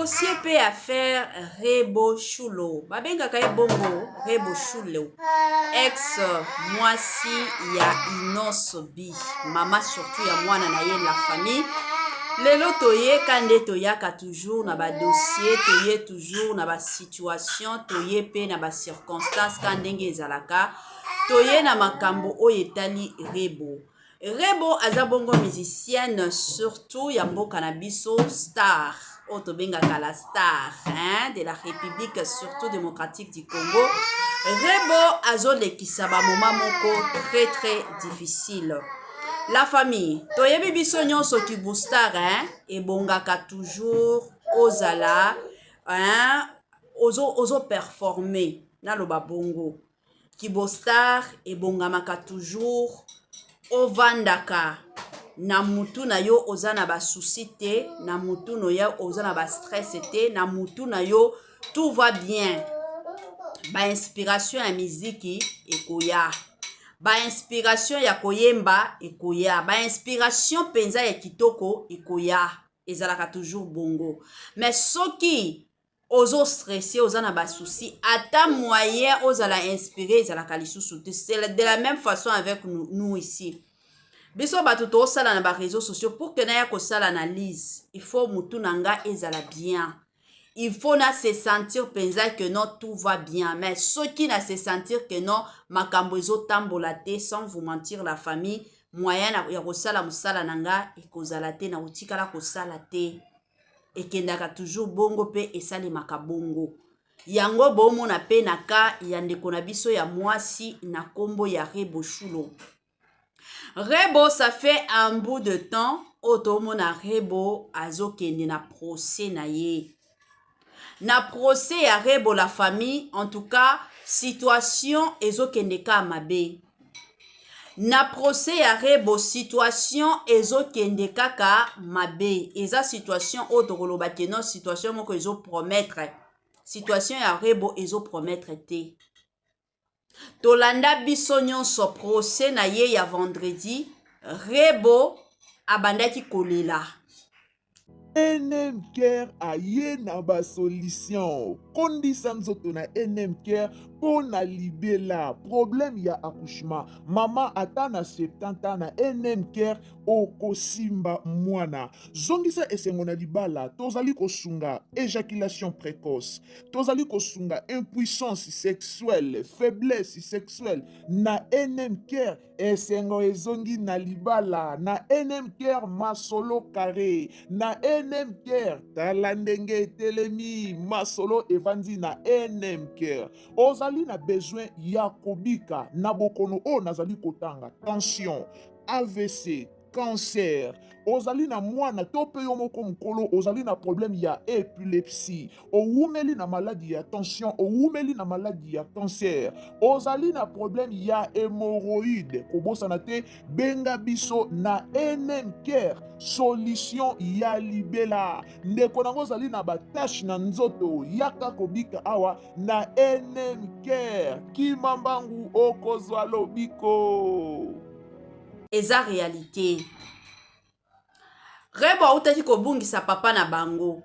dossier peut affaire Rebo Chulo. Babenga kaye bongo Rebo Chulo. Ex mwasi ya Inosobi. Mama surtout ya mwana na ye la famille. Lelo toye kande toyaka toujours na ba dossier, toye toujours na ba situation, toye pe na ba circonstance kandenge ezalaka. Toye na makambo oyetali Rebo. Rebo aza bongo musicienne surtout ya mboka na biso star. Oto benga kala star de la République surtout démocratique du Congo. Rebo azo lekisa ba moment moko très difficile. La famille, toyebi biso nyonso ki boostar et bongaka toujours ozala ozo performer na loba bongo. Ki boostar et bongamaka toujours ovandaka na mutu na yo oza na ba souci te, na mutu no ya oza na ba stress te, na mutu na yo tout va bien. Ba inspiration ya miziki ekoya. Ba inspiration ya koyemba ekoya. Ba inspiration penza ya kitoko ekoya. Ezalaka toujours bongo. Mais soki ozo stressé, oza na ba souci, ata moyen ozala inspiré ezalaka lisusu te. C'est de la même façon avec nous ici. Biso batu to sala na ba réseaux sociaux pour que na ya ko sala analyse. Il faut mutu nanga ezala bien. Il faut na se sentir penza que non tout va bien. Mais ceux qui na se sentir que non makambo ezo tambola te, sans vous mentir la famille, moyen ya ko sala musala nanga ekozala te na utikala ko sala te. Ekendaka toujours bongo pe esali makabongo. Yango bomo na pe naka ya ndeko na biso ya mwasi na kombo ya Rebo Chulo. Rebo, ça fait un bout de temps, otomo na Rebo azo kende na procès na ye. Na procès ya Rebo la famille, en tout cas, situation ezo kende ka mabe. Na procès ya Rebo, situation ezo kende kaka mabe. Eza situation otokoloba keno, situation moko ezo promettre. Situation ya Rebo ezo promettre te. Tolanda biso nyonso procès na ye ya vendredi, Rebo abandaki kolela. NMKR aye na ba solution. Kondisa nzoto na NMKR pour na libela problème ya accouchement. Mama ata na 70 ans na NMKR okosimba mwana. Zongisa esengo na libala tozali kosunga éjaculation précoce. Tozali kosunga impuissance sexuelle, faiblesse sexuelle na NMKR esengo ezongi na libala na NMKR masolo carré na NMKR tala ndenge etelemi masolo evandi na NMKR ozali na besoin ya kobika na bokono o nazali kotanga tension AVC cancer ozali na mwana to pe yo moko mokolo ozali na problème ya épilepsie owumeli na maladie ya tension owumeli na maladie ya cancer ozali na problème ya hémorroïde kobosana te benga biso na NMKR solution ya libela ndeko nango ozali na batache na nzoto yaka kobika awa na NMKR kimambangu okozwa lobiko. Eza réalité. Rebo autaki kobungisa papa na bango.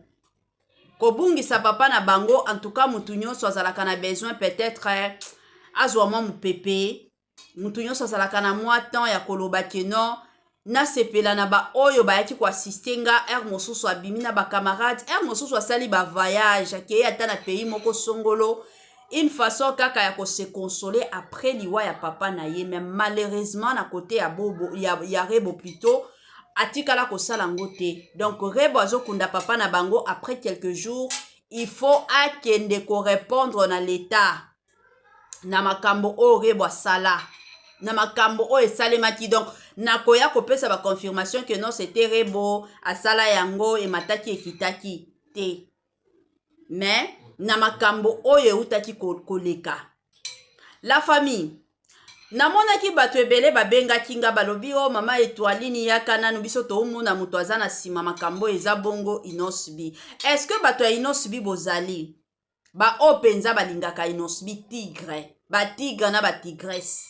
Kobungisa papa na bango, en tout cas mutu nyonso azalaka na besoin peut-être azwa mwa mupepe. Mutu nyonso azalaka na mwa temps ya koloba keno na sepela na ba oyo bayaki ko assister nga mosusu abimi na ba camarades, mosusu asali ba voyage ke ata na pays moko songolo. Une façon kaka ya ko se consoler après liwa ya papa na ye, mais malheureusement na côté ya bobo ya Rebo plutôt atikala ko sala ngote. Donc Rebo azokunda papa na bango après quelques jours, il faut akende ko répondre na l'état na makambo o Rebo sala na makambo o esalemaki. Donc nakoya kopesa ba confirmation que non c'était Rebo asala yango e mataki ekitaki te. Mais na makambo oyo eutaki koleka. La famille namonaki bato ebele babengaki nga balobi o mama Etoilini yaka nanu biso toumuna mutu aza na sima makambo eza bongo Inosbi. Est-ce que bato ya Inosbi bozali ba openza balingaka Inosbi tigre ba tigre na ba tigresse?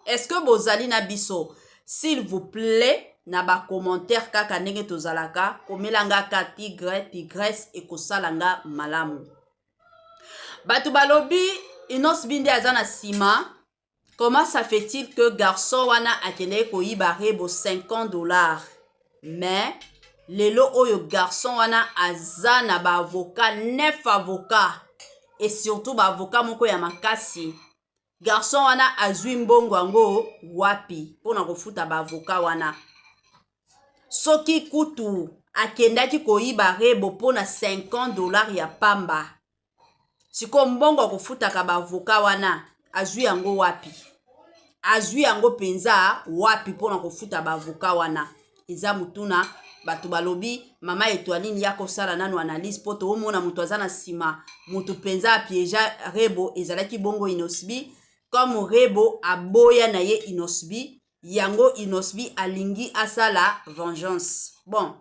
Est-ce que bozali na biso? S'il vous plaît, na ba commentaire kaka ndenge tozalaka komela nga ka tigresse ekosala nga malamu. Batu balobi Inos Binde aza na sima. Comment ça fait-il que garçon wana akende koyiba Rebo $50? Mais lelo oyo garçon wana aza na ba avocat 9 avocats et surtout ba avocat moko ya makasi. Garçon wana azwi mbongo yango wapi pona kofuta ba avocat wana. Soki kutu akendaki koyiba Rebo pona $50 ya pamba. Siko mbongo kofutaka ba avocat wana azwi yango wapi? Azwi yango penza wapi pona kofuta ba avocat wana? Eza mutuna batu balobi mama Etoiline yako sala nanu analyse poto omona mutu aza na sima mutu penza piéja Rebo ezalaki bongo Inos B comme Rebo aboya na ye Inos B yango Inos B alingi asala vengeance. Bon,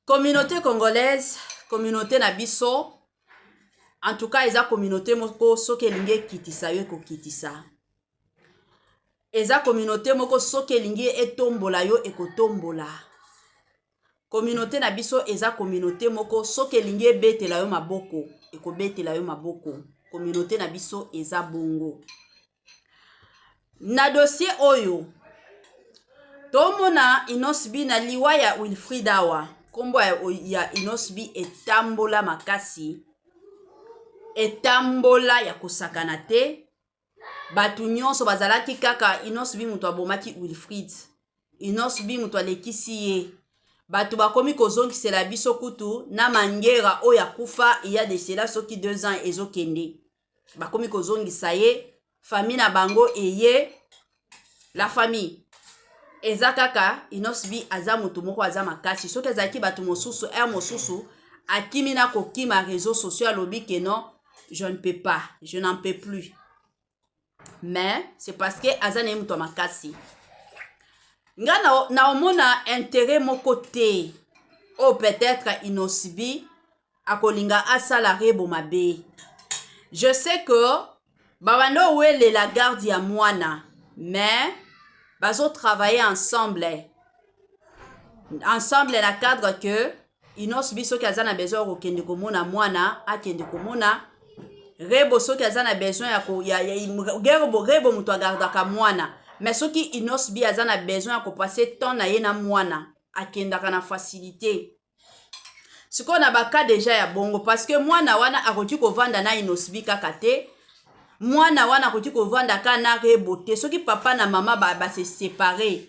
communauté congolaise, communauté na biso, en tout cas eza communauté moko soki elingi kitisa yo ekokitisa. Eza communauté moko soki elingi etombola yo ekotombola. Communauté na biso eza communauté moko soki elingi ebetela yo maboko ekobetela yo maboko. Communauté na biso eza bongo. Na dossier oyo tomona Inos B na liwa ya Wilfried awa. Kombo ya Inos B etambola makasi. Etambola ya kosakana te. Batu nyonso bazalaki kaka Inos B mutu abomaki Wilfried. Inos B mutu alekisi ye. Batu bakomi kozongisela biso kutu na mangera oya kufa iya desela soki 2 ans ezokende. Bakomi kozongisa ye. Famille na bango eye. La famille. Eza kaka Inos B aza mutu moko aza makasi. Soki ezaki batu mosusu mosusu akimi na kokima réseaux sociaux alobi que non, je ne peux pas, je n'en peux plus. Mais c'est parce que azane mutu makasi. Nga na omona intérêt moko te. Ou peut-être Inos B akolinga asala Rebo mabe. Je sais que babando wele la garde ya mwana, mais bazo travailler ensemble. Ensemble na cadre que Inos B soki aza na besoin ko kende komona mwana akende komona Rebo soki aza na besoin Rebo mutu agardaka mwana. Mais soki Inos B aza na besoin ko passer temps na ye na mwana akendaka na facilité. Siko na baka déjà ya bongo parce que mwana wana akoti ko vanda na Inos B kaka te. Mwana wana akoti ko vanda ka na Rebo te. Soki papa na mama ba se séparer.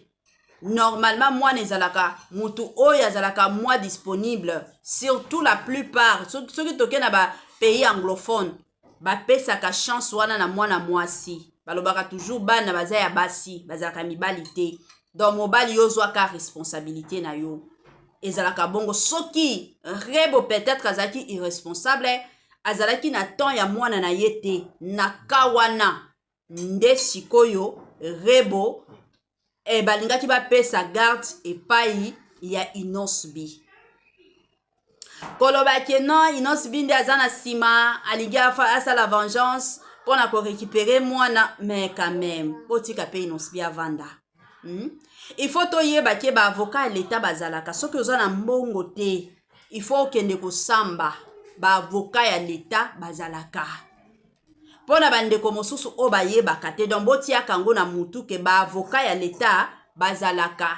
Normalement mwana ezalaka mutu oyo azalaka moi disponible. Surtout la plupart soki toke na ba pays anglophone ba pesaka chance wana na mwana mwasi. Balobaka toujours bana baza ya basi bazalaka mibali te. Donc mobali yo zwaka responsabilité na yo. Ezalaka bongo soki Rebo peut-être azalaki irresponsable azalaki na temps ya mwana na yete na kawana nde sikoyo Rebo balingaki ba pesa garde epai ya Inos B. Koloba ke non Inos B nde aza na sima alingi asala vengeance pona ko récupérer mwana, mais quand même potika pe Inos B avanda. Il faut toyeba ke ba avocat l'état bazalaka soki oza na mbongo te il faut kende ko samba ba avocat ya l'état bazalaka pona bandeko mosusu o bayebaka te donc botiaka ngo na mutu ke ba avocat ya l'état bazalaka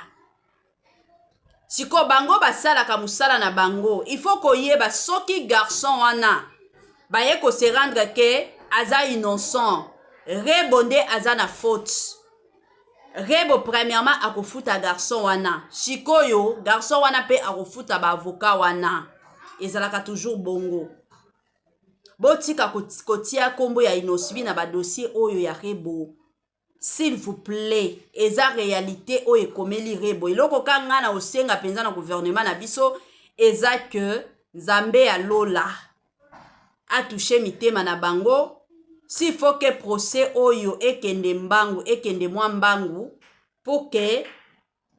siko bango basalaka musala na bango. Il faut koyeba soki garçon wana baye ko se rendre ke aza innocent Rebo nde aza na faute. Rebo premièrement akofuta garçon wana. Sikoyo garçon wana pe akofuta ba avocat wana. Ezalaka toujours bongo. Botika kotia kombo ya Inos B na ba dossier oyo ya Rebo. S'il vous plaît, eza réalité oyo ekomeli Rebo. Iloko kanga na osenga penza na gouvernement na biso eza que Nzambe ya lola a touché mitema na bango. S'il faut que procès oyo ekende mbangu ekende mwa mbangu pour que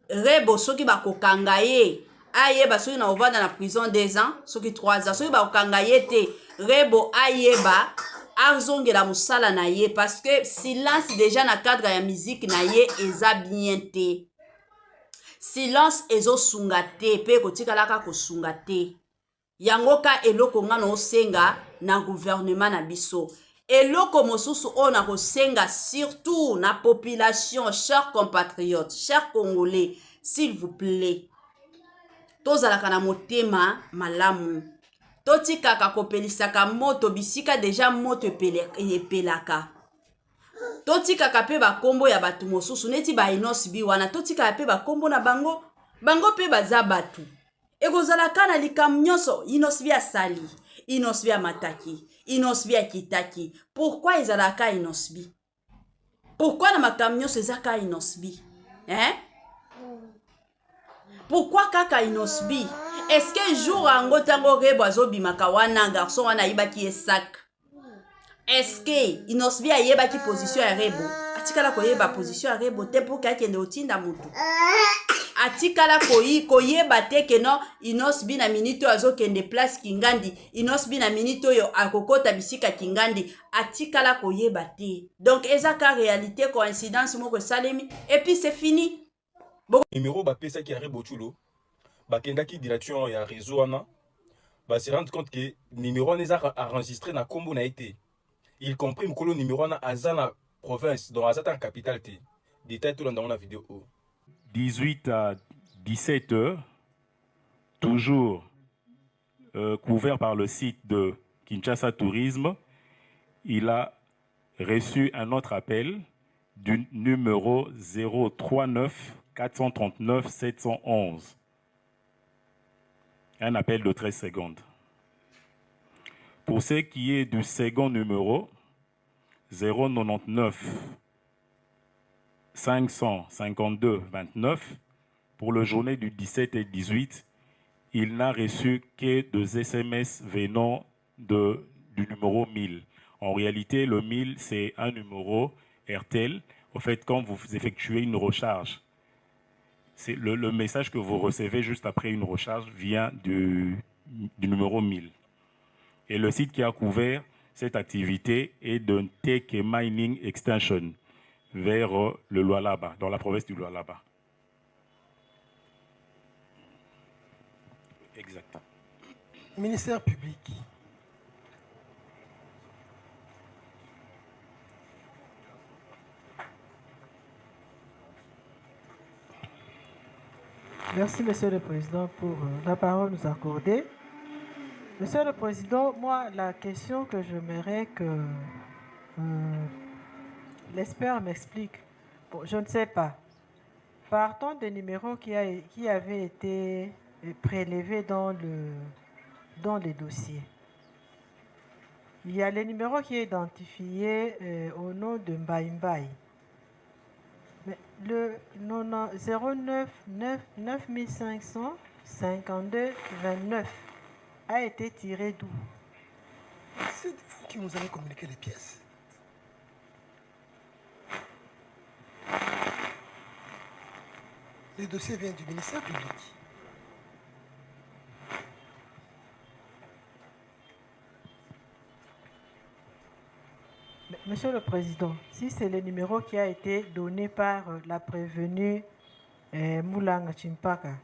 Rebo soki bakokanga ye ayeba soki na ovanda na prison 2 ans soki 3 ans soki bakokanga ye te Rebo ayeba azongela musala na ye parce que silence déjà na cadre ya musique na ye eza bien te. Silence ezosunga te pe kotikalaka kosunga te. Yango ka eloko nga no senga na gouvernement na biso. Eloko mosusu o na kosenga surtout na population, chers compatriotes, chers Congolais, s'il vous plaît. Tozalaka na motema malamu. Totikaka kopelisaka moto bisika deja moto epelaka. Totikaka pe bakombo ya batu mosusu neti ba Inos bi wana totikaka pe bakombo na bango pe baza batu. Ekozalaka na likam nyonso Inos bi asali, Inos bi amataki, Inos bi akitaki. Pourquoi ezalaka Inos bi? Pourquoi na makam nyonso ezaka Inos bi? Hein? Pourquoi kaka Inos bi? Est-ce que jour ango tango rebo azobimaka wana garçon wana yibaki esak? Est-ce que Inos bi ayebaki position ya rebo? Atikala koyeba position ya rebo te pour kakende otinda mutu. Atikala koyeba te ke non Inos bi na minute azokende place Kingandi, Inos bi na minute oyo akokota bisika Kingandi, atikala koyeba te. Donc ezaka réalité coïncidence moko salemi et puis c'est fini. Numéro ba pesa ki rebo chulo. Bakendaki direction ya réseau wana. Ba se rendre compte que numéro on a enregistré na kombo na été. Il comprime que le numéro on a azana province dans azata capitale té. Détail tout dans la vidéo. 18 à 17 heures, toujours couvert par le site de Kinshasa Tourisme, il a reçu un autre appel du numéro 039 439 711. Un appel de 13 secondes. Pour ce qui est du second numéro, 099 552 29, pour le journée du 17 et 18, il n'a reçu que deux SMS venant du numéro 1000. En réalité, le 1000, c'est un numéro RTL. Au fait, quand vous effectuez une recharge, c'est le message que vous recevez juste après une recharge vient du numéro 1000. Et le site qui a couvert cette activité est de Tech Mining Extension vers le Lualaba, dans la province du Lualaba. Exact. Ministère public. Merci, Monsieur le Président, pour la parole nous accordée. Monsieur le Président, moi, la question que j'aimerais que l'expert m'explique, bon, je ne sais pas. Partant des numéros qui avaient été prélevés dans les dossiers, il y a les numéros qui est identifié au nom de Mbaï. Mais le 09 9500 52 29 a été tiré d'où? C'est vous qui nous avez communiqué les pièces. Les dossiers viennent du ministère public. Monsieur le Président, si c'est le numéro qui a été donné par la prévenue Moulanga Chimpaka,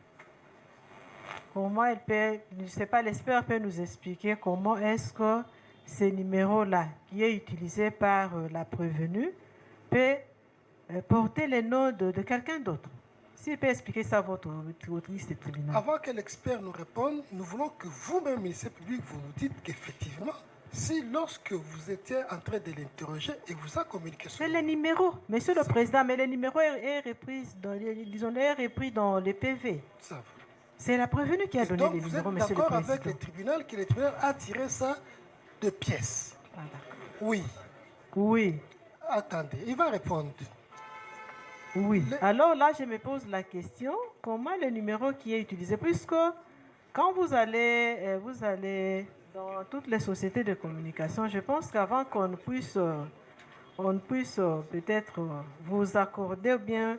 comment elle peut, je ne sais pas, l'expert peut nous expliquer comment est-ce que ce numéro-là, qui est utilisé par la prévenue, peut porter le nom de quelqu'un d'autre. S'il peut expliquer ça à votre autrice de tribunal. Avant que l'expert nous réponde, nous voulons que vous-même, ministère public, vous nous dites qu'effectivement, si lorsque vous étiez en train de l'interroger et vous a communiqué c'est le numéro, Monsieur le Président, mais le numéro est repris dans les PV. Ça va. C'est la prévenue qui a donné les numéros, Monsieur le Président. Vous êtes d'accord avec le tribunal que le tribunal a tiré ça de pièces? Ah, d'accord. Oui. Oui. Attendez, il va répondre. Oui. Alors là, je me pose la question, comment le numéro qui est utilisé, puisque quand vous allez dans toutes les sociétés de communication, je pense qu'avant qu'on puisse peut-être vous accorder ou bien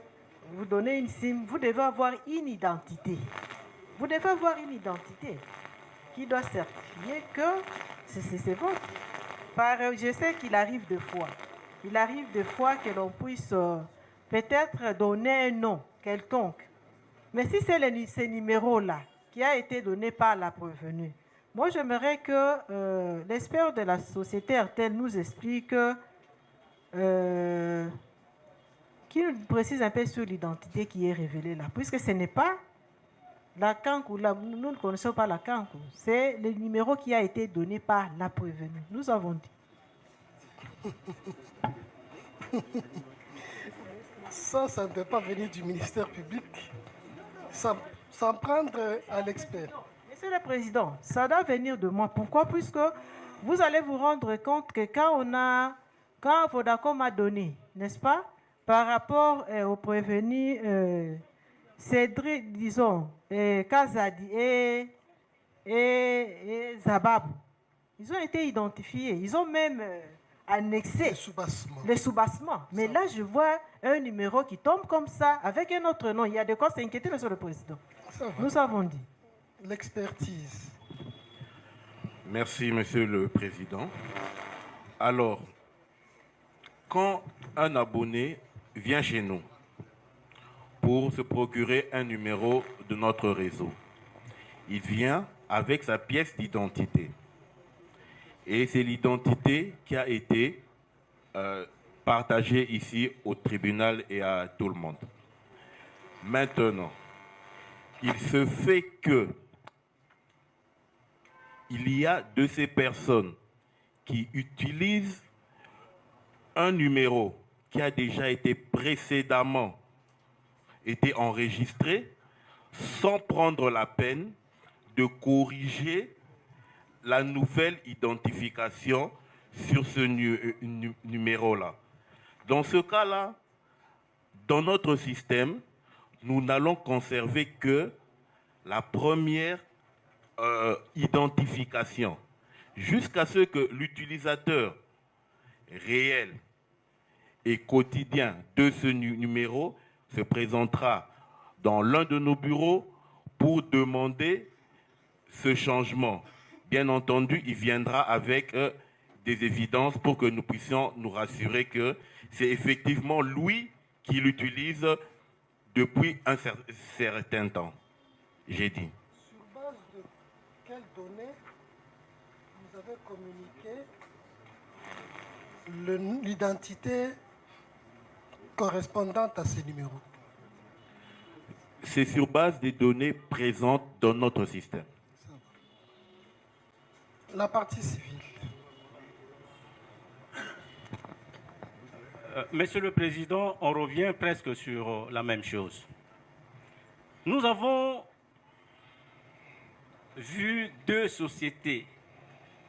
vous donner une SIM, vous devez avoir une identité. Vous devez avoir une identité qui doit certifier que c'est votre. je sais qu'il arrive des fois. Il arrive des fois que l'on puisse peut-être donner un nom quelconque. Mais si c'est ce numéro-là qui a été donné par la prévenue, moi j'aimerais que l'expert de la société RTL nous explique, qu'il nous précise un peu sur l'identité qui est révélée là, puisque ce n'est pas la Kankou, nous ne connaissons pas la Kankou, c'est le numéro qui a été donné par la prévenue. Nous avons dit. Ça ne peut pas venir du ministère public, sans prendre à l'expert. Monsieur le Président, ça doit venir de moi. Pourquoi? Puisque vous allez vous rendre compte que quand Vodacom a donné, n'est-ce pas, par rapport au prévenu Cédric, disons, Kazadi et Zabab, ils ont été identifiés. Ils ont même annexé les soubassements. Mais là, je vois un numéro qui tombe comme ça, avec un autre nom. Il y a de quoi s'inquiéter, Monsieur le Président. Nous avons dit. L'expertise. Merci, Monsieur le Président. Alors, quand un abonné vient chez nous pour se procurer un numéro de notre réseau, il vient avec sa pièce d'identité. Et c'est l'identité qui a été partagée ici au tribunal et à tout le monde. Maintenant, il se fait que il y a de ces personnes qui utilisent un numéro qui a déjà été précédemment enregistré sans prendre la peine de corriger la nouvelle identification sur ce numéro-là. Dans ce cas-là, dans notre système, nous n'allons conserver que la première identification jusqu'à ce que l'utilisateur réel et quotidien de ce numéro se présentera dans l'un de nos bureaux pour demander ce changement. Bien entendu, il viendra avec des évidences pour que nous puissions nous rassurer que c'est effectivement lui qui l'utilise depuis un certain temps. J'ai dit. Sur base de quelles données vous avez communiqué l'identité correspondante à ces numéros? C'est sur base des données présentes dans notre système. La partie civile. Monsieur le Président, on revient presque sur la même chose. Nous avons vu deux sociétés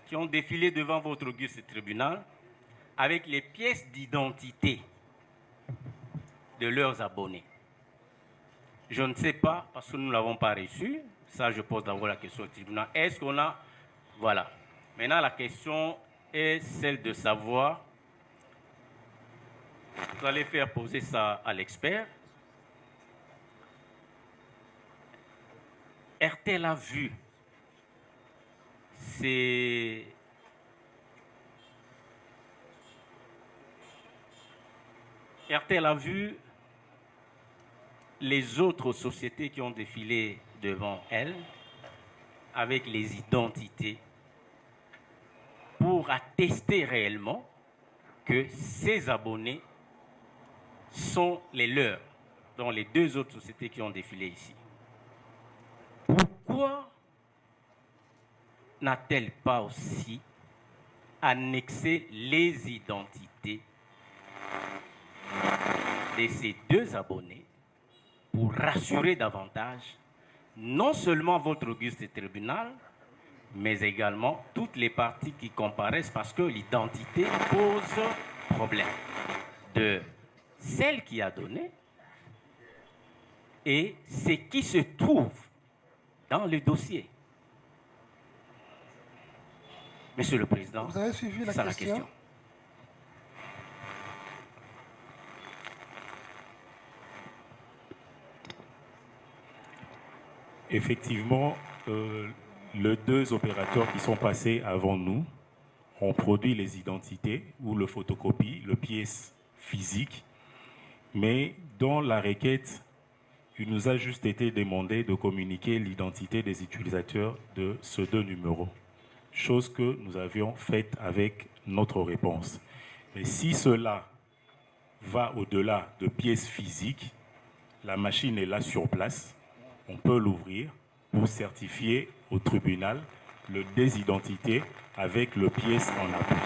qui ont défilé devant votre auguste tribunal avec les pièces d'identité de leurs abonnés. Je ne sais pas, parce que nous ne l'avons pas reçu, ça je pose d'abord la question au tribunal. Est-ce qu'on a... Voilà. Maintenant la question est celle de savoir, vous allez faire poser ça à l'expert. RTL a vu RTL a vu les autres sociétés qui ont défilé devant elle avec les identités pour attester réellement que ces abonnés sont les leurs dans les deux autres sociétés qui ont défilé ici. Pourquoi n'a-t-elle pas aussi annexé les identités de ces deux abonnés pour rassurer davantage non seulement votre auguste tribunal, mais également toutes les parties qui comparaissent, parce que l'identité pose problème de celle qui a donné et ce qui se trouve dans le dossier. Monsieur le Président, vous avez suivi la question? Effectivement, les deux opérateurs qui sont passés avant nous on produit les identités ou le photocopie, le pièce physique, mais dans la requête, il nous a juste été demandé de communiquer l'identité des utilisateurs de ces deux numéros, chose que nous avions faite avec notre réponse. Mais si cela va au-delà de pièces physiques, la machine est là sur place, on peut l'ouvrir pour certifier au tribunal le désidentité avec le pièce en appui.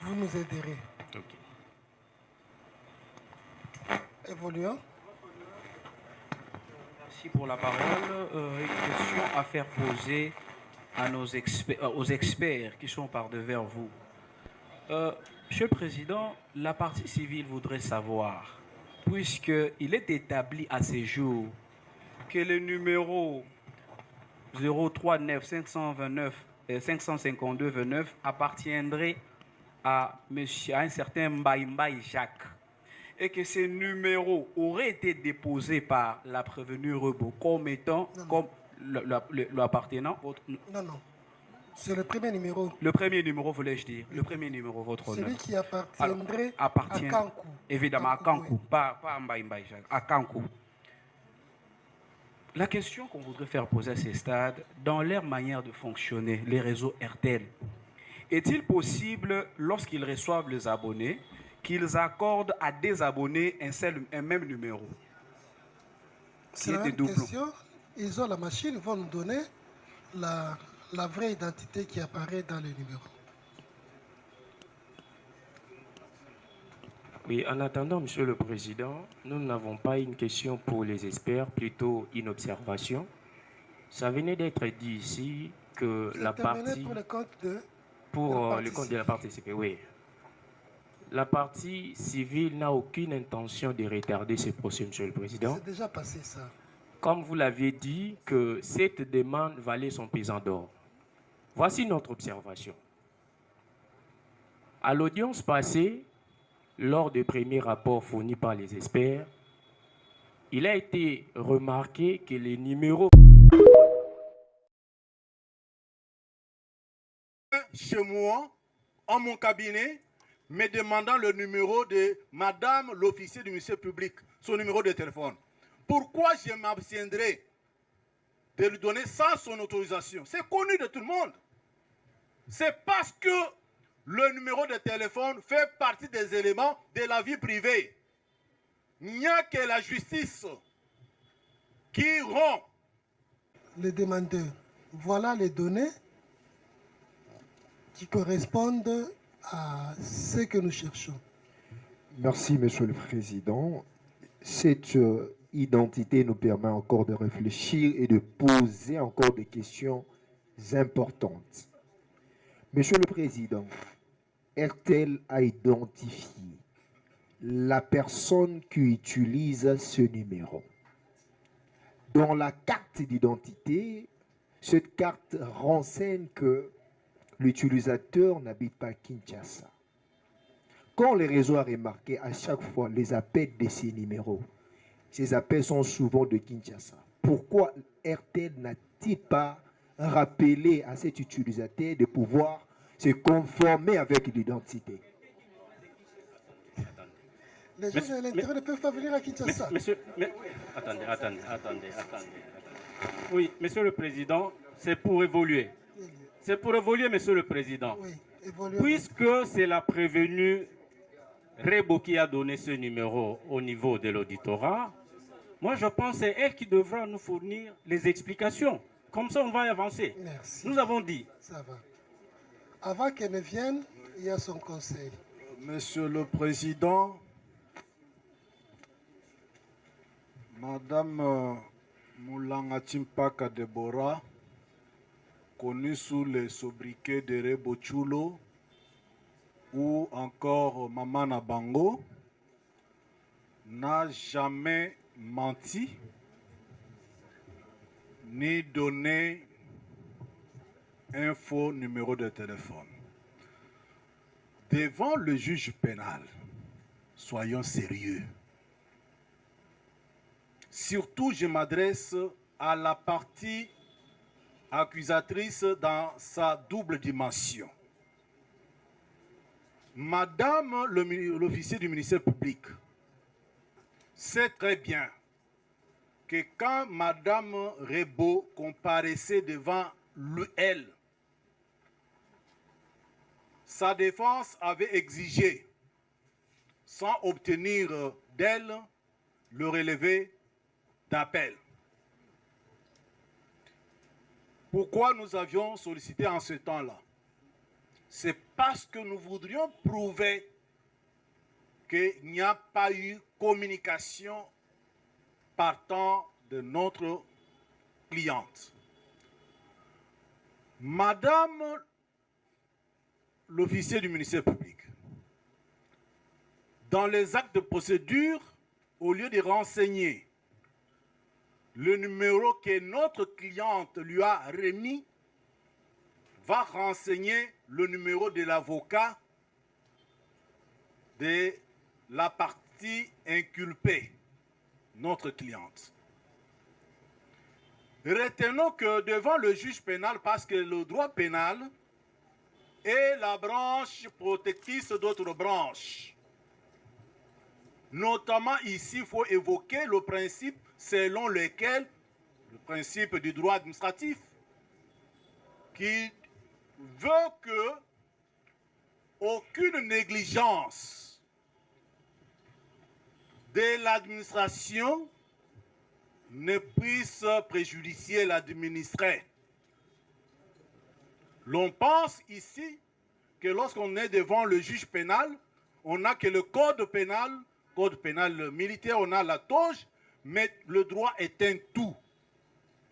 Vous nous aiderez. Okay. Évoluons. Merci pour la parole. Une question à faire poser à aux experts qui sont par devers vous. Monsieur le Président, la partie civile voudrait savoir, puisqu'il est établi à ce jour que le numéro 039 529 552 29 appartiendrait à un certain Mbaye Jacques, et que ce numéro aurait été déposé par la prévenue Rebo comme étant l'appartenant. Non, non. C'est le premier numéro. Le premier numéro, voulais-je dire. Le premier numéro, votre honneur. Celui qui appartiendrait à Kankou. Évidemment, à Kankou. Oui. Pas à Mbaye Jacques, à Kankou. La question qu'on voudrait faire poser à ces stades, dans leur manière de fonctionner, les réseaux RTL, est-il possible, lorsqu'ils reçoivent les abonnés, qu'ils accordent à des abonnés un même numéro? C'est la même question. Ils ont la machine, ils vont nous donner la vraie identité qui apparaît dans le numéro. Oui, en attendant, Monsieur le Président, nous n'avons pas une question pour les experts, plutôt une observation. Ça venait d'être dit ici que la partie... pour le compte de... Pour le compte de la partie civile, oui. La partie civile n'a aucune intention de retarder ce procès, Monsieur le Président. C'est déjà passé, ça. Comme vous l'aviez dit, que cette demande valait son pesant d'or. Voici notre observation. À l'audience passée, lors des premiers rapports fournis par les experts, il a été remarqué que les numéros... Chez moi, en mon cabinet, me demandant le numéro de Madame l'officier du ministère public, son numéro de téléphone. Pourquoi je m'abstiendrai de lui donner sans son autorisation? C'est connu de tout le monde. C'est parce que le numéro de téléphone fait partie des éléments de la vie privée. Il n'y a que la justice qui rend. Les demandeurs, voilà les données qui correspondent à ce que nous cherchons. Merci, Monsieur le Président. Cette identité nous permet encore de réfléchir et de poser encore des questions importantes. Monsieur le Président, RTL a identifié la personne qui utilise ce numéro. Dans la carte d'identité, cette carte renseigne que l'utilisateur n'habite pas à Kinshasa. Quand le réseau a remarqué à chaque fois les appels de ces numéros, ces appels sont souvent de Kinshasa. Pourquoi RTL n'a-t-il pas rappelé à cet utilisateur de pouvoir se conformer avec l'identité? Les gens de l'intérieur ne peuvent pas venir à Kinshasa. Attendez. Oui, Monsieur le Président, c'est pour évoluer. C'est pour évoluer, Monsieur le Président. Oui, puisque c'est la prévenue Rebo qui a donné ce numéro au niveau de l'auditorat, moi je pense que c'est elle qui devra nous fournir les explications. Comme ça, on va avancer. Merci. Nous avons dit. Ça va. Avant qu'elle ne vienne, il y a son conseil. Monsieur le Président, Madame Moulanga Timpaka Deborah, connue sous le sobriquet de Rebo Chulo, ou encore Maman Nabango, n'a jamais menti ni donné un faux numéro de téléphone. Devant le juge pénal, soyons sérieux. Surtout, je m'adresse à la partie accusatrice dans sa double dimension. Madame l'officier du ministère public sait très bien que quand Madame Rebo comparaissait devant elle, sa défense avait exigé, sans obtenir d'elle, le relevé d'appel. Pourquoi nous avions sollicité en ce temps-là? C'est parce que nous voudrions prouver qu'il n'y a pas eu communication partant de notre cliente. Madame l'officier du ministère public, dans les actes de procédure, au lieu de renseigner le numéro que notre cliente lui a remis, va renseigner le numéro de l'avocat de la partie inculpée, notre cliente. Retenons que devant le juge pénal, parce que le droit pénal est la branche protectrice d'autres branches. Notamment ici, il faut évoquer le principe selon lequel, le principe du droit administratif, qui veut que aucune négligence de l'administration ne puisse préjudicier l'administré. L'on pense ici que lorsqu'on est devant le juge pénal, on n'a que le code pénal militaire, on a la toge, mais le droit est un tout.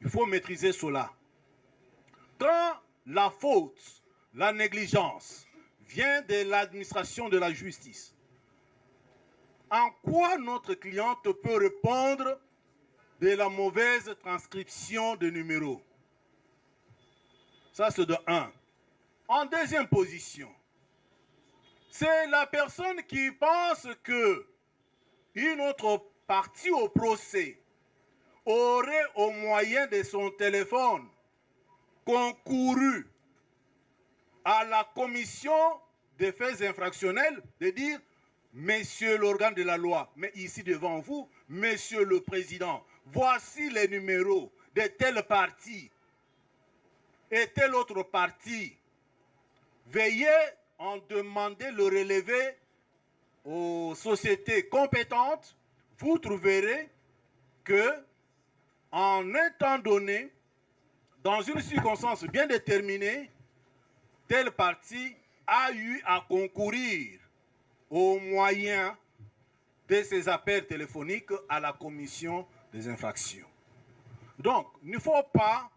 Il faut maîtriser cela. Quand la faute, la négligence vient de l'administration de la justice, en quoi notre cliente peut répondre de la mauvaise transcription de numéros? Ça, c'est de 1. En deuxième position, c'est la personne qui pense que une autre partie au procès aurait, au moyen de son téléphone, concouru à la commission des faits infractionnels, de dire, Monsieur l'organe de la loi, mais ici devant vous, Monsieur le Président, voici les numéros de telle partie et telle autre partie. Veuillez en demander le relevé aux sociétés compétentes. Vous trouverez que, en un temps donné, dans une circonstance bien déterminée, telle partie a eu à concourir au moyen de ces appels téléphoniques à la commission des infractions. Donc, il ne faut pas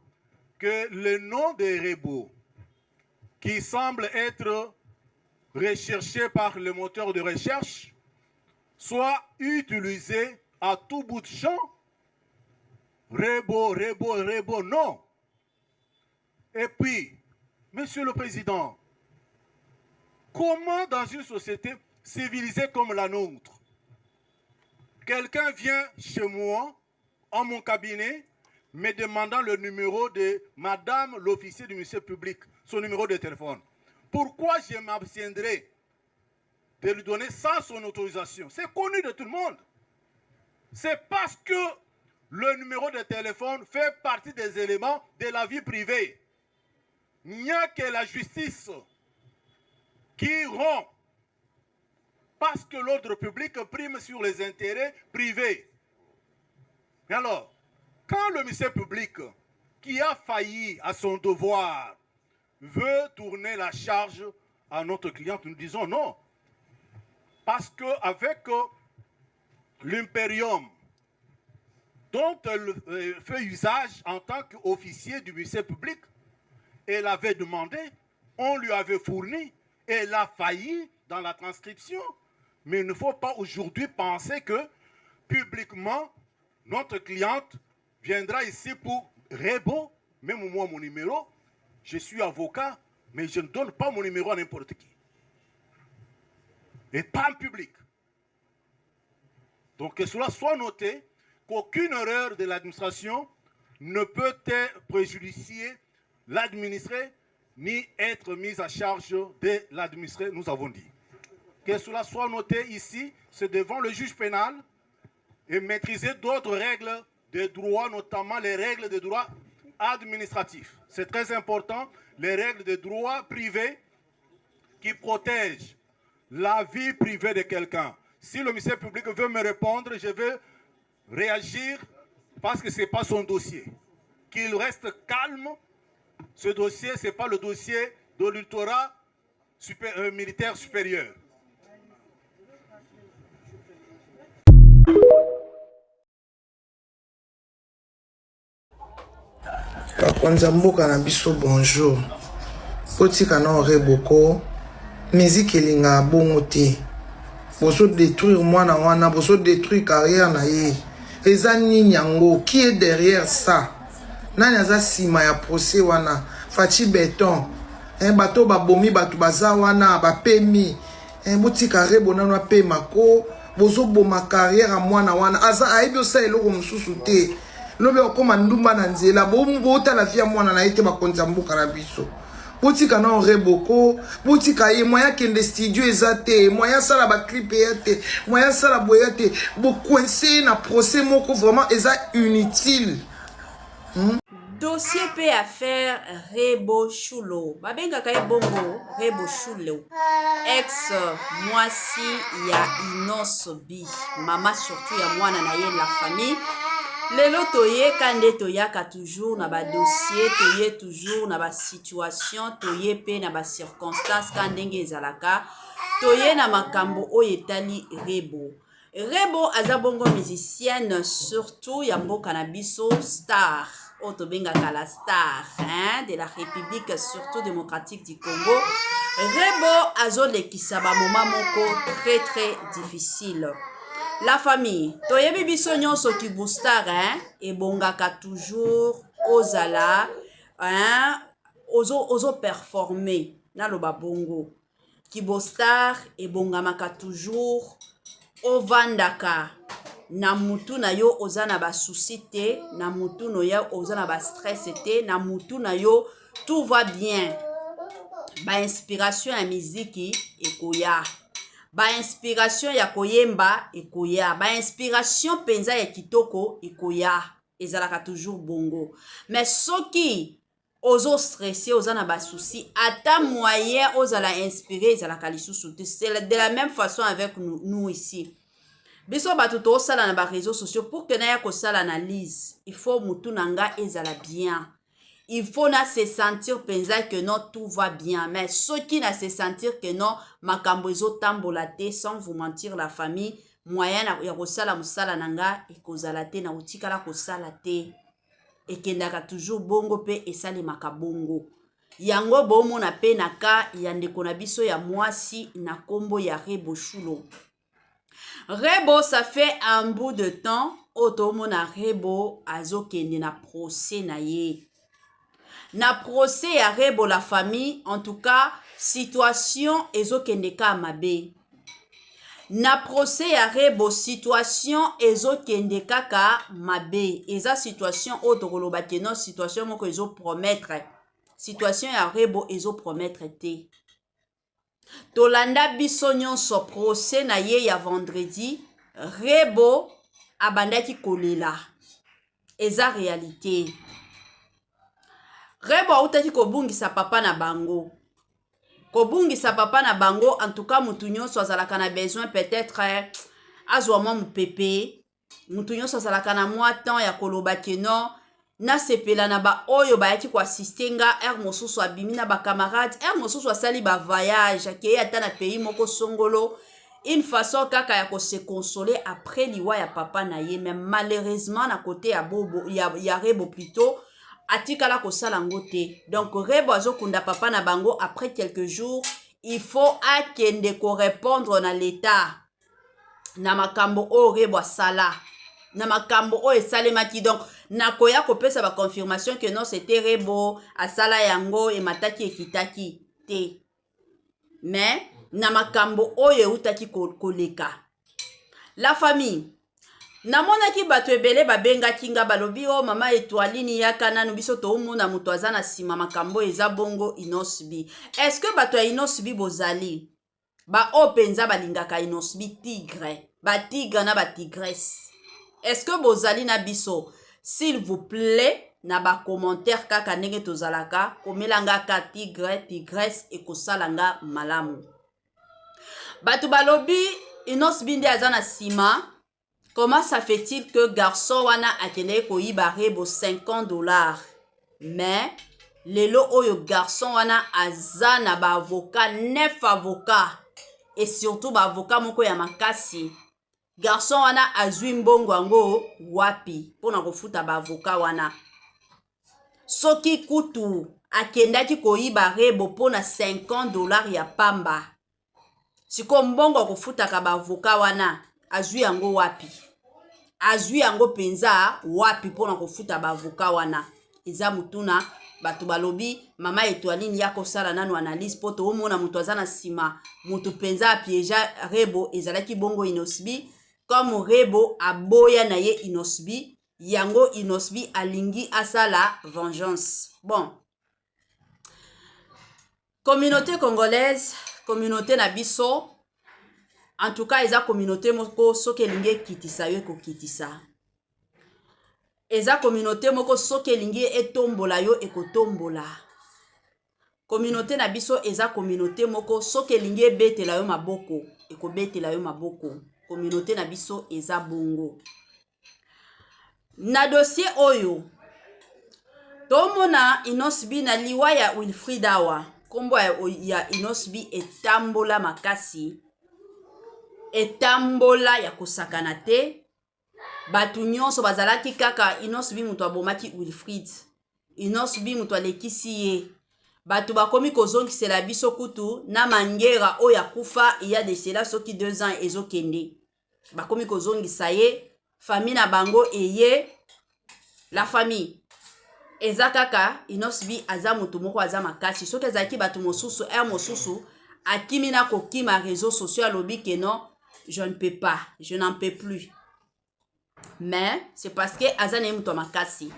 que le nom de Rebo, qui semble être recherché par le moteur de recherche, soit utilisé à tout bout de champ. Rebo, Rebo, Rebo, non. Et puis, Monsieur le Président, comment dans une société civilisée comme la nôtre, quelqu'un vient chez moi, en mon cabinet, me demandant le numéro de Madame l'officier du ministère public, son numéro de téléphone. Pourquoi je m'abstiendrai de lui donner sans son autorisation? C'est connu de tout le monde. C'est parce que le numéro de téléphone fait partie des éléments de la vie privée. Il n'y a que la justice qui rompt parce que l'ordre public prime sur les intérêts privés. Et alors, quand le ministère public, qui a failli à son devoir, veut tourner la charge à notre cliente, nous disons non. Parce qu'avec l'impérium dont elle fait usage en tant qu'officier du ministère public, elle avait demandé, on lui avait fourni, elle a failli dans la transcription. Mais il ne faut pas aujourd'hui penser que publiquement, notre cliente viendra ici pour Rebo, même moi mon numéro, je suis avocat, mais je ne donne pas mon numéro à n'importe qui. Et pas en public. Donc que cela soit noté, qu'aucune erreur de l'administration ne peut préjudicier l'administré, ni être mise à charge de l'administré, nous avons dit. que cela soit noté ici, c'est devant le juge pénal, et maîtriser d'autres règles de droit, notamment les règles de droit administratif. C'est très important, les règles de droit privé qui protègent la vie privée de quelqu'un. Si le ministère public veut me répondre, je vais réagir parce que ce n'est pas son dossier. Qu'il reste calme. Ce dossier, ce n'est pas le dossier de l'ultorat militaire supérieur. Bakonza mboka na biso bonjour. Potika na oreboko. Musique elinga bongo te. Boso détruire mwana wana, boso détruire carrière na ye. Eza nini yango? Qui est derrière ça? Nani aza sima ya procès wana? Fachi Beton. Bato babomi bato baza wana bapemi. Botika rebo nano pema ko. Bozo boma carrière a mwana wana. Aza aibi osa eloko mususu te. Lobe okoma ndumba na nzela. Bota la fia mwana na ete bakonza mboka na biso. Botika na oreboko, botika ye moya kende studio ezate, moya sala ba clip yate, moya sala boyate, bo coincé na procès moko vraiment eza inutile. Dossier pe affaire Rebo Chulo. Babenga kaye bongo Rebo Chulo. Ex mwasi ya Inosobi. Mama surtout ya mwana na ye la famille. Lelo toye kande toyaka toujours na ba dossier, toye toujours na ba situation, toye pe na ba circonstance kandenge ezalaka, toye na makambo oyo etali Rebo. Rebo aza bongo musicienne surtout ya mboka na biso star. Oto benga la star de la République surtout démocratique du Congo. Rebo azo lekisa ba moment moko très très difficile. La famille, toyebi biso nyonso ki boostar et bongaka toujours ozala ozo performer na loba bongo. Ki boostar et bongamaka toujours ovandaka na mutu na yo ozana ba souci te, na mutu no ya ozana ba stress te, na mutu na yo tout va bien. Ba inspiration ya miziki ekoya. Ba inspiration ya koyemba ekoya, ba inspiration penza ya kitoko ekoya, ezalaka toujours bongo. Mais soki ozo stressé, ozana ba souci, ata moyen ozala inspiré, ezalaka lisusu te. C'est de la même façon avec nous ici. Biso batu to sala na ba réseaux sociaux pour que na ya ko sala analyse, il faut mutu nanga ezala bien. Il faut na se sentir penza que non tout va bien. Mais ceux qui na se sentir que non makambo ezo tambola te, sans vous mentir la famille, moyen ya kosala musala nanga ekozala te na utikala kosala te. Ekendaka toujours bongo pe esali makabongo. Yango bomo na pe naka yandeko na biso ya mwasi na kombo ya Rebo Chulo. Rebo ça fait un bout de temps otomo na Rebo azo kende na procès na ye. Na procès ya Rebo la famille, en tout cas, situation ezokendeka mabe. Na procès ya Rebo, situation ezokendeka ka mabe. Eza situation otokoloba non situation moko ezo promettre. Situation ya Rebo ezo promettre te. Tolanda biso nyonso procès na ye ya vendredi, Rebo abandaki kolela. Eza réalité. Rebo autaki kobungisa papa na bango. Kobungisa papa na bango, en tout cas, mutu nyonso azalaka na besoin peut-être azwa mwa mupepe. Mutu nyonso azalaka na mwa temps ya koloba keno na sepela na ba oyo bayaki ko assistenga mosusu abimi na ba camarades, mosusu asali ba voyage ke ata na pays moko songolo. Une façon kaka ya ko se consoler après liwa ya papa na ye, mais malheureusement na côté ya bobo ya Rebo plutôt atikala kosala ngo te. Donc Rebo azokunda papa na bango après quelques jours, il faut akende ko répondre na l'état. Na makambo o Rebo asala. Na makambo o esalemaki, donc nakoya kopesa ba confirmation que non c'était Rebo asala yango e mataki ekitaki te. Mais na makambo o yeutaki koleka. La famille namonaki bato ebele babengaki nga balobi o mama Etoilini yaka nanu biso toomona mutu aza na sima makambo eza bongo Inosobi. Est-ce que bato ya Inosobi bozali? ba o penza balingaka inosbi tigre, ba tigre na ba tigresse. Est-ce que bozali na biso? S'il vous plaît, na ba commentaire kaka ndenge tozalaka, komelanga ka tigre, tigresse et kosalanga malamu. Batu balobi inosbi nde azana sima. Comment ça fait-il que garçon wana akende koyiba rebo $50? Mais lelo oyo garçon wana azana ba avocat 9 avocats et surtout ba avocat moko ya makasi. Garçon wana azwi mbongo yango wapi pona kofuta ba avocat wana. Soki kutu akendaki koyiba rebo pona $50 ya pamba. Siko mbongo kofutaka ba avocat wana azwi yango wapi? Azwi yango penza wapi pona kofuta ba avocat wana? Eza mutuna batu balobi mama Etoiline ya kosala nanu analyse poto omona mutu azana sima mutu penza piéja rebo ezalaki bongo inosbi comme rebo aboya na ye inosbi yango inosbi alingi asala vengeance. Bon, communauté congolaise, communauté na biso, en tout cas eza communauté moko soki elingi kitisa yo ko kitisa. Eza communauté moko soki elingi etombola yo ekotombola. Communauté na biso eza communauté moko soki elingi ebetela yo maboko ekobetela yo maboko. Communauté na biso eza bongo. Na dossier oyo tomona inosbi na liwa ya Wilfried Awa. Kombo ya inosbi etambola makasi. Etambola ya kosakana te. Batu nyonso bazalaki kaka inosbi mutu abomaki Wilfried. Inosbi mutu alekisi ye. Batu bakomi kozongisela biso kutu na mangera oya kufa iya desela soki 2 ans ezokende. Bakomi kozongisa ye. Famille na bango eye. La famille. Eza kaka inosbi aza mutu moko aza makasi. Soki ezaki batu mosusu mosusu akimi na kokima réseaux sociaux alobi que non, je ne peux pas, je n'en peux plus. Mais c'est parce que azana mutu makasi.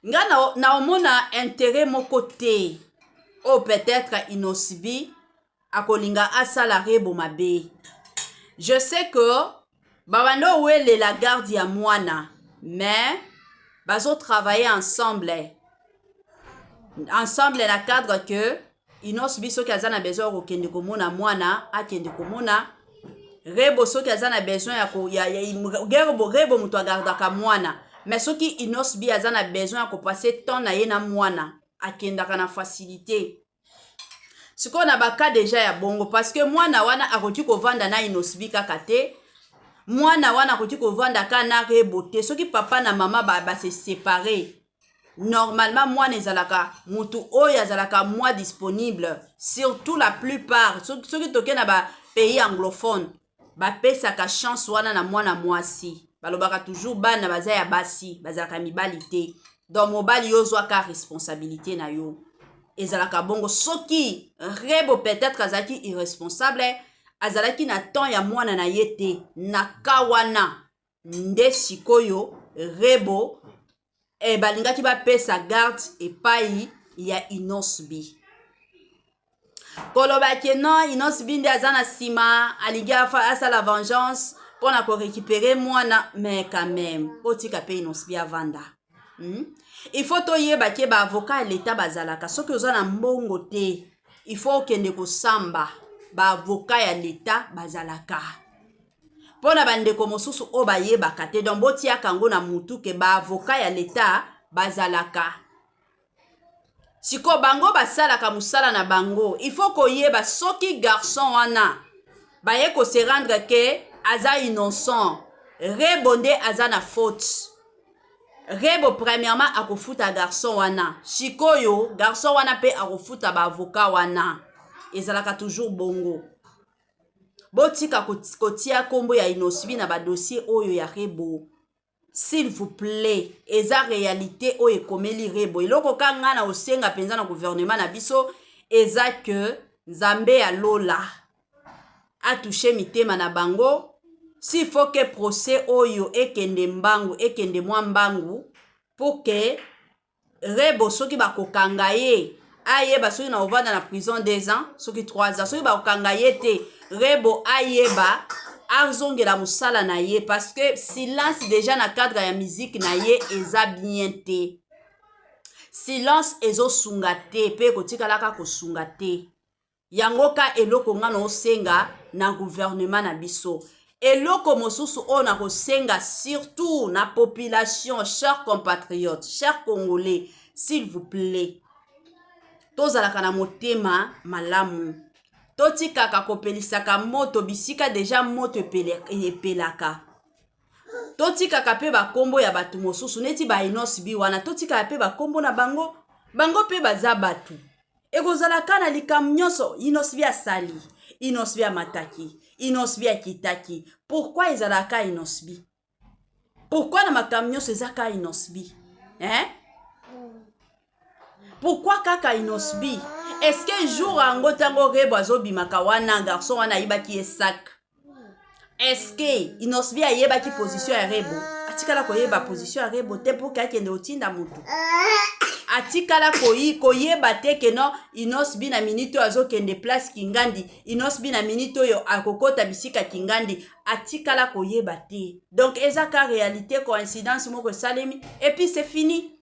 Nga na omona intérêt moko te. O peut-être inosbi akolinga asala rebo mabe. Je sais que babando wele la garde ya mwana, mais bazo travailler ensemble. Ensemble la cadre que inosbi soki azana besoin ko kende komona mwana akende komona rebo soki azana besoin ya rebo mutu agardaka mwana. Mais soki inosbi azana besoin ko passer temps na ye na mwana akendaka na facilité. Siko na baka déjà ya bongo parce que mwana wana akoti kovanda na inosbi kaka te. Mwana wana akoti kovanda ka na rebo te. Soki papa na mama ba se séparer. Normalement mwana ezalaka mutu oyo azalaka moi disponible. Surtout la plupart soki toke na ba pays anglophone ba pesaka chance wana na mwana mwasi. Balobaka toujours bana baza ya basi bazalaka mibali te. Donc mobali yo zwaka responsabilité na yo. Ezalaka bongo soki rebo peut-être azalaki irresponsable azalaki na temps ya mwana na yete na kawana nde sikoyo rebo balingaki ba pesa garde epai ya inosbi. Koloba ke non inosbi nde azana sima alingi asala vengeance pour na ko récupérer mwana mais quand même otika pe inosbi avanda. Il faut toyeba ke ba avocat l'état bazalaka soki ozana mbongo te il faut kende ko samba ba avocat ya l'état bazalaka pona bandeko mosusu o bayebaka te donc botia kango na mutu ke ba avocat ya l'état bazalaka siko bango basalaka musala na bango. Il faut koyeba soki garçon wana baye ko se rendre ke aza innocent rebonde aza na faute. Rebo premièrement akofuta garçon wana. Shikoyo garçon wana pe akofuta ba avocat wana. Ezalaka toujours bongo. Botika kotia kombo ya inosbi na ba dossier oyo ya rebo. S'il vous plaît, eza réalité oyo komeli rebo. Iloko kanga na osenga penza na gouvernement na biso eza que Nzambe ya lola a touché mitema na bango. S'il faut que procès oyo ekende mbangu ekende mwa mbangu pour que rebo soki bakokanga ye ayeba soki na ovanda na prison 2 ans soki 3 ans soki bakokanga ye te Rebo ayeba azongela musala na ye parce que silence déjà na cadre ya musique na ye eza bien te. Silence ezosunga te pe kotikalaka kosunga te. Yango ka eloko nga no senga na gouvernement na biso. Eloko mosusu o na kosenga surtout na population, chers compatriotes, chers Congolais, s'il vous plaît. Tozalaka na motema malamu. Totikaka kopelisaka moto bisika deja moto epelaka. Totikaka pe bakombo ya batu mosusu neti ba Inos bi wana totikaka pe bakombo na bango pe baza batu. Ekozalaka na likam nyonso Inos bi asali, Inos bi amataki, Inos bi akitaki. Pourquoi ezalaka Inos bi? Pourquoi na makam nyonso ezaka Inos bi? Pourquoi kaka Inos bi? Est-ce que jour ango tango Rebo azobimaka wana garçon wana ayibaki esak? Est-ce que Inos bi ayebaki position ya Rebo? Atikala koyeba position ya Rebo te pour kakende otinda mutu. Atikala koyeba te ke no Inos bi na minute azokende place Kingandi, Inos bi na minute yo akokota bisika Kingandi, atikala koyeba te. Donc ezaka réalité coïncidence moko salemi et puis c'est fini.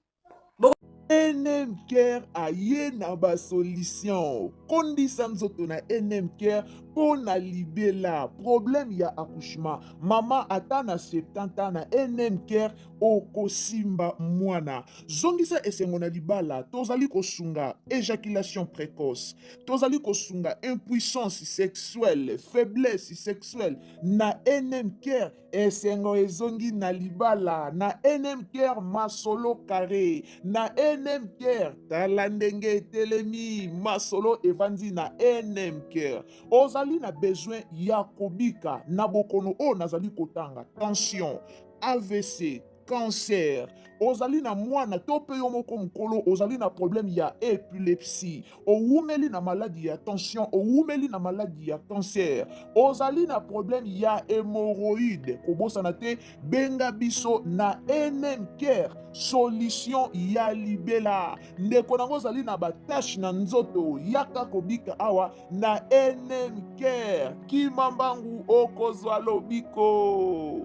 NMCare aye na ba solution kondisa nzoto na NMCare po na libela problème ya accouchement mama ata na 70 ans na NMCare okosimba mwana zongisa esengo na libala tozali kosunga éjaculation précoce tozali kosunga impuissance sexuelle faiblesse sexuelle na NMCare esengo ezongi na libala na NMCare masolo carré na NMCare tala ndenge etelemi masolo evandi na NMCare ozali na besoin ya kobika na bokono o nazali kotanga tension AVC cancer ozali na mwana to pe yo moko mukolo ozali na problème ya épilepsie owumeli na maladie ya tension owumeli na maladie ya cancer ozali na problème ya hémorroïde kobosana te benga biso na NMCare solution ya libela ndeko nango ozali na batache na nzoto yaka kobika awa na NMCare kimambangu okozwa lobiko.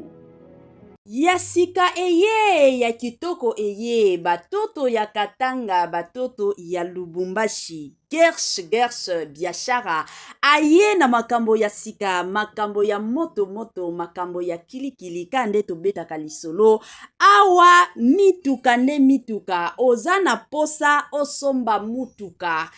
Ya sika eye, ya kitoko eye, batoto ya Katanga, batoto ya Lubumbashi. Gersh biashara aye na makambo ya sika, makambo ya moto, makambo ya kilikili kande tobetaka lisolo. Awa mituka ne mituka, ozana posa osomba mutuka.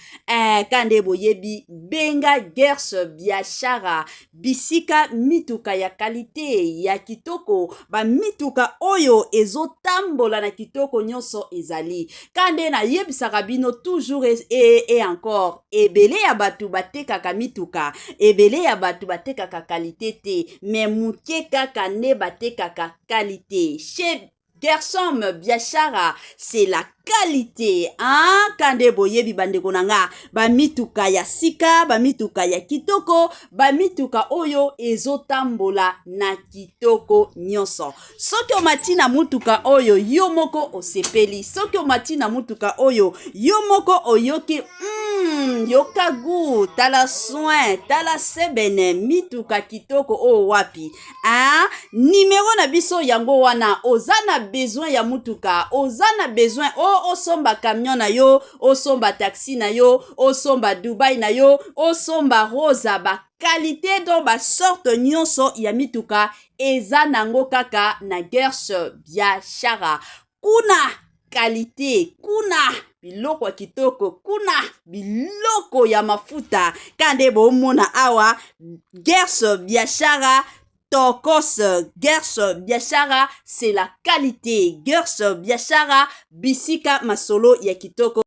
Kande boyebi benga Gersh biashara, bisika mituka ya kalite, ya kitoko, ba mituka oyo ezotambola na kitoko nyonso ezali. Kande na yebisaka bino toujours et encore ebele ya batu batekaka mituka, ebele ya batu batekaka kalite te, mais muke kaka ne batekaka kalite. Chez Gershom biashara, c'est la qualité, hein? Kande boyebi bandeko nanga, ba mituka ya sika, ba mituka ya kitoko, ba mituka oyo ezotambola na kitoko nyonso. Soki omati na mutuka oyo yo moko osepeli, soki omati na mutuka oyo yo moko oyoki yoka gu, tala soin, tala sebene, mituka kitoko o wapi, hein? Numéro na biso yango wana, ozana besoin ya mutuka, ozana besoin osomba camion na yo, osomba taxi na yo, osomba Dubai na yo, osomba rosa ba qualité do ba sorte nyonso ya mituka eza nango kaka na Gersh biashara. Kuna qualité, kuna biloko kitoko, kuna biloko ya mafuta. Kande bomona awa Gersh biashara Tokos, Gersh biashara, c'est la qualité. Gersh biashara, bisika masolo ya kitoko.